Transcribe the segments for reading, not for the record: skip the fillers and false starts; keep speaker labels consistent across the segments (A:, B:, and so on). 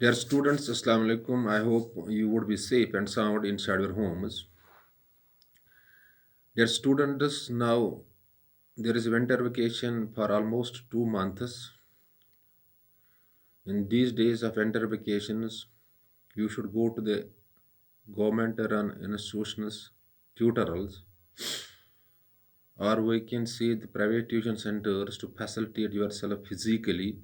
A: Dear students, Assalamu alaikum. I hope you would be safe and sound inside your homes. Dear students, now there is winter vacation for almost 2 months. In these days of winter vacations, you should go to the government run institutions, tutorials, or we can say the private tuition centers to facilitate yourself physically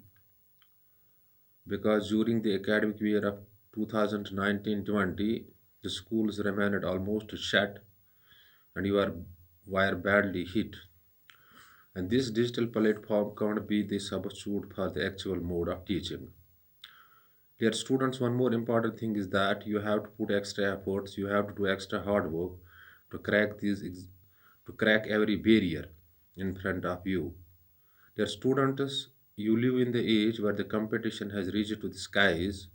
A: because during the academic year of 2019-20, the schools remained almost shut and you are were badly hit. And this digital platform can't be the substitute for the actual mode of teaching. Dear students, one more important thing is that you have to put extra efforts, you have to do extra hard work to to crack every barrier in front of you. Dear students, you live in the age where the competition has reached to the skies.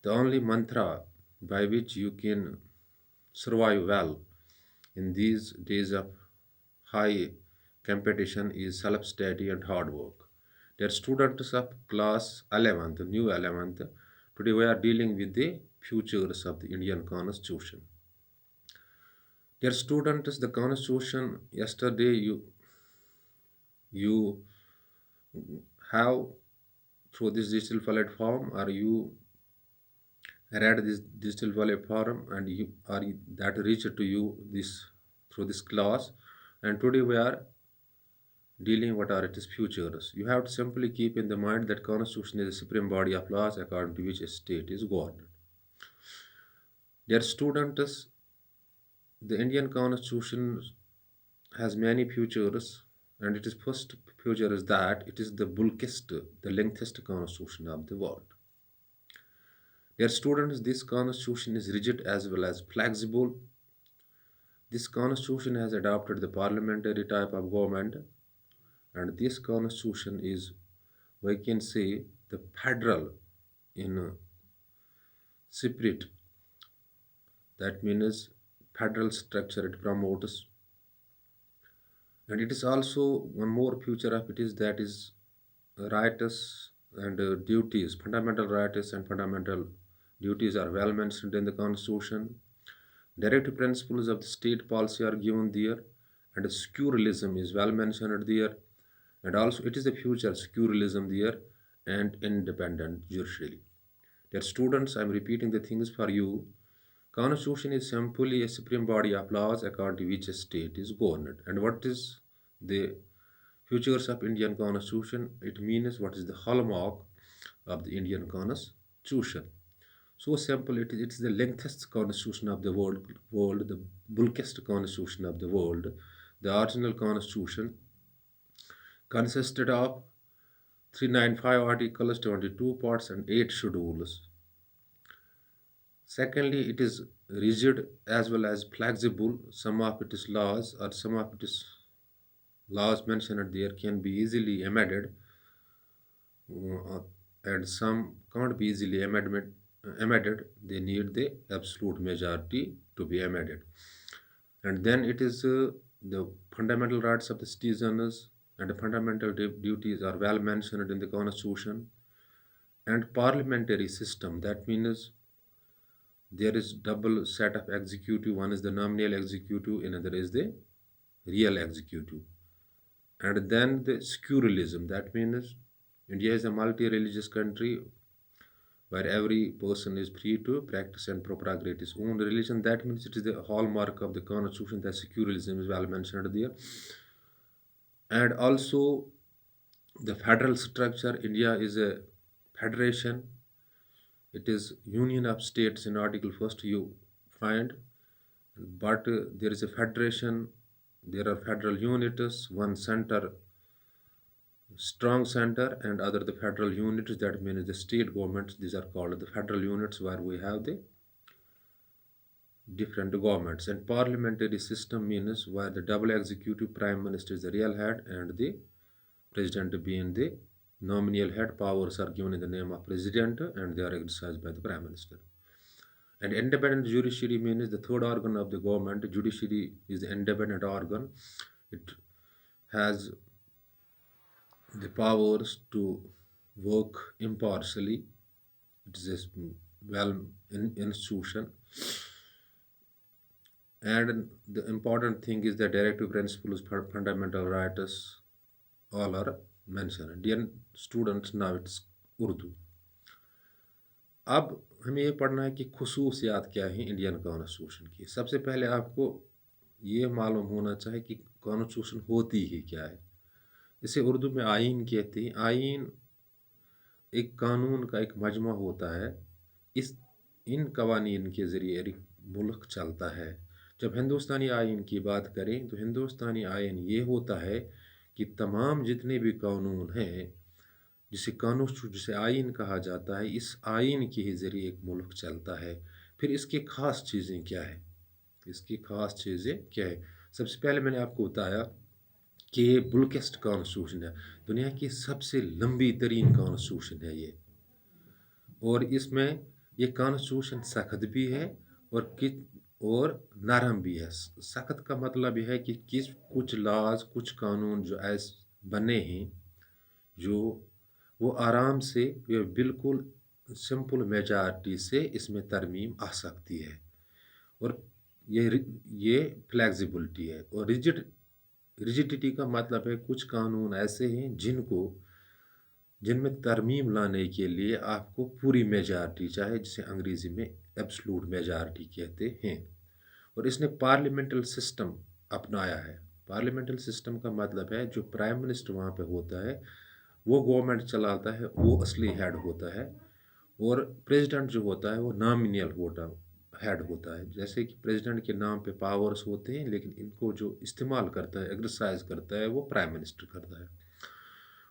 A: The only mantra by which you can survive well in these days of high competition is self-study and hard work. Dear students of class 11th, new 11th, today we are dealing with the futures of the Indian Constitution. Dear students, the Constitution yesterday you have through this digital platform or you read this digital platform and you are that reached to you this through this class and today we are dealing what are its futures. You have to simply keep in the mind that constitution is the supreme body of laws according to which a state is governed. Dear students, the Indian constitution has many futures and it is first future is that it is the bulkiest, the lengthest constitution of the world. Dear students, this constitution is rigid as well as flexible. This constitution has adopted the parliamentary type of government, and this constitution is, we can say, the federal in spirit. That means federal structure it promotes, and it is also one more feature of it is that is rights and duties, fundamental rights and fundamental duties are well mentioned in the constitution. Directive principles of the state policy are given there, and securalism is well mentioned there, and also it is the future securalism there and independent judiciary. Dear students, I am repeating the things for you. Constitution is simply a supreme body of laws according to which a state is governed. And what is the futures of Indian Constitution? It means what is the hallmark of the Indian Constitution. So simple it is. It is the lengthest constitution of the world, the bulkiest constitution of the world. The original constitution consisted of 395 articles, 22 parts, and 8 schedules. Secondly, it is rigid as well as flexible. Some of it is laws or some of it is laws mentioned there can be easily amended and some can't be easily amended. They need the absolute majority to be amended. And then it is the fundamental rights of the citizens and the fundamental duties are well mentioned in the constitution and parliamentary system. That means there is double set of executive. One is the nominal executive, another is the real executive. And then the secularism. That means India is a multi-religious country where every person is free to practice and propagate his own religion. That means it is the hallmark of the constitution that secularism is well mentioned there. And also the federal structure. India is a federation. It is union of states in Article First you find, but there is a federation. There are federal units, one center, strong center, and other the federal units. That means the state governments. These are called the federal units, where we have the different governments. And parliamentary system means where the double executive prime minister is the real head and the president being the nominal head. Powers are given in the name of president and they are exercised by the prime minister. And independent judiciary means the third organ of the government. Judiciary is the independent organ. It has the powers to work impartially It is a well institution, and the important thing is the directive principles, fundamental rights, all are mentioned. Dear students, now it's Urdu. अब हमें ये पढ़ना है कि खुसूसियात क्या हैं Indian constitution की। सबसे पहले आपको ये मालूम होना चाहिए कि कॉन्स्टिट्यूशन होती ही क्या है। इसे उर्दू में आइन कहते हैं। आइन एक कानून का एक मजमा होता है। इस इन कवानीन के ज़रिए एक मुल्क चलता है। जब हिंदुस्तानी आइन की बात करें तो हिंदुस्तानी आइन ये होता है कि तमाम जितने भी कानून हैं, जिसे आइन कहा जाता है, इस आइन के ही ज़रिए एक मुल्क चलता है। फिर इसकी ख़ास चीज़ें क्या है? इसकी ख़ास चीज़ें क्या है? सबसे पहले मैंने आपको बताया कि ये बुल्केस्ट कॉन्स्टिट्यूशन है। दुनिया की सबसे लंबी तरीन कॉन्स्टिट्यूशन है ये। और इसमें ये कॉन्स्टिट्यूशन सख्त भी है और नरम भी है। सख्त का मतलब यह है कि कुछ लॉज, कुछ कानून जो ऐसे बने हैं, जो वो आराम से, ये बिल्कुल सिंपल मेजॉरिटी से इसमें तरमीम आ सकती है। और ये फ्लेक्सिबिलिटी है। और रिजिडिटी का मतलब है कुछ कानून ऐसे हैं जिनमें तरमीम लाने के लिए आपको पूरी मेजॉरिटी चाहिए, जिसे अंग्रेज़ी में एब्सोल्यूट मेजॉरिटी कहते हैं। और इसने पार्लियामेंटल सिस्टम अपनाया है। पार्लियामेंटल सिस्टम का मतलब है जो प्राइम मिनिस्टर वहाँ पे होता है, वो गवर्नमेंट चलाता है, वो असली हेड होता है। और प्रेसिडेंट जो होता है वो नॉमिनल हेड होता है। जैसे कि प्रेसिडेंट के नाम पे पावर्स होते हैं, लेकिन इनको जो इस्तेमाल करता है, एक्सरसाइज करता है, वो प्राइम मिनिस्टर करता है।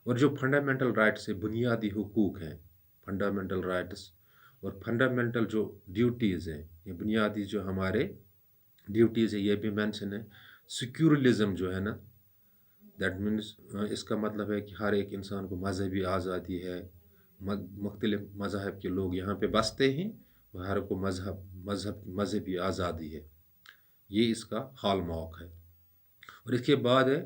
A: और जो फंडामेंटल राइट्स है, बुनियादी हुकूक हैं, फंडामेंटल राइट्स और फंडामेंटल जो ड्यूटीज़ हैं, ये बुनियादी जो हमारे ड्यूटीज़ है, ये भी मेंशन है। सिक्युलरिज्म जो है ना, दैट मीन्स इसका मतलब है कि हर एक इंसान को मजहबी आज़ादी है। मुख्तलिफ मज़हब के लोग यहाँ पे बसते हैं और हर को मजहबी आज़ादी है। ये इसका हॉल मार्क है। और इसके बाद है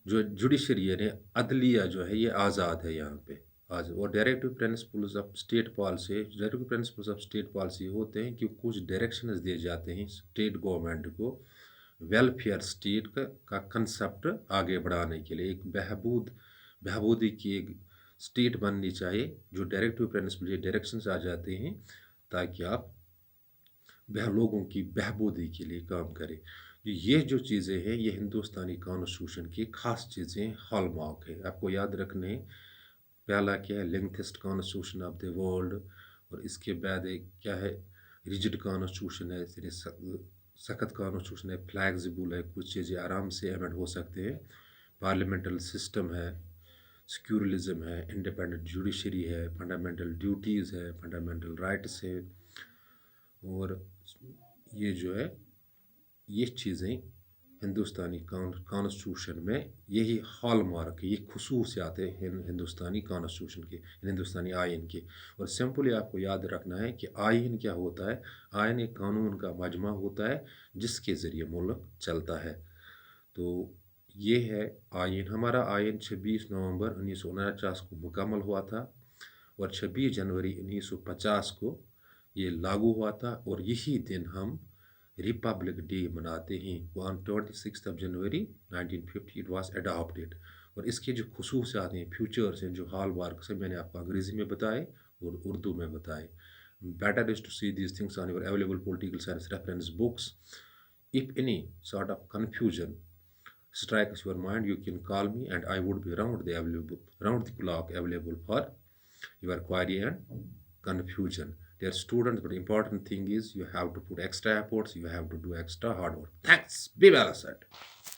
A: जो जुडिशरी यानी अदलिया जो है, ये आज़ाद है यहाँ पे आज। और directive principles of state policy, directive principles of state policy होते हैं कि कुछ डायरेक्शंस दिए जाते हैं स्टेट गवर्नमेंट को वेलफेयर स्टेट का कंसेप्ट आगे बढ़ाने के लिए। एक बहबूदी की एक स्टेट बननी चाहिए। जो डायरेक्टिव प्रिंसिपल, ये डायरेक्शंस आ जाते हैं ताकि आप लोगों की बहबूदी के लिए काम करें। ये जो चीज़ें हैं, ये हिंदुस्तानी कॉन्स्टिट्यूशन की ख़ास चीज़ें, हॉलमार्क है। आपको याद रखने हैं। पहला क्या है? लेंथेस्ट कॉन्स्टिट्यूशन ऑफ द वर्ल्ड। और इसके बाद एक क्या है? रिजिड कॉन्स्टिट्यूशन है, सख्त कॉन्स्टिट्यूशन है, फ्लैक्सिबल है, कुछ चीज़ें आराम से एमेंड हो सकते हैं। पार्लियामेंटल सिस्टम है, सिक्युलरिज्म है, इंडिपेंडेंट जुडिशरी है, फंडामेंटल ड्यूटीज़ है, फंडामेंटल राइट्स है। और ये जो है, ये चीज़ें हिंदुस्तानी कॉन्स्टिट्यूशन में यही हॉल मार्क है, ये खसूसियात है हिंदुस्तानी कॉन्स्टिट्यूशन के, हिंदुस्तानी आइन के। और सिंपली आपको याद रखना है कि आइन क्या होता है। आइन एक कानून का मजमा होता है जिसके ज़रिए मुल्क चलता है। तो ये है आइन। हमारा आइन 26 नवंबर 1949 को मुकम्मल हुआ था और 26 जनवरी 1950 को ये लागू हुआ था। और यही दिन हम रिपब्लिक डे मनाते हैं। On 26 January 1950 it was adopted. और इसके जो खसूसियात हैं, फ्यूचर्स हैं, जो हॉल मार्क से मैंने आपको अंग्रेज़ी में बताए और उर्दू में बताए। Better is to see these things on your available political science reference books. If any sort of confusion strikes your mind, you can call me and I would be round the clock available for your query and confusion. Dear students, but the important thing is you have to put extra efforts, you have to do extra hard work. Thanks. Be well said.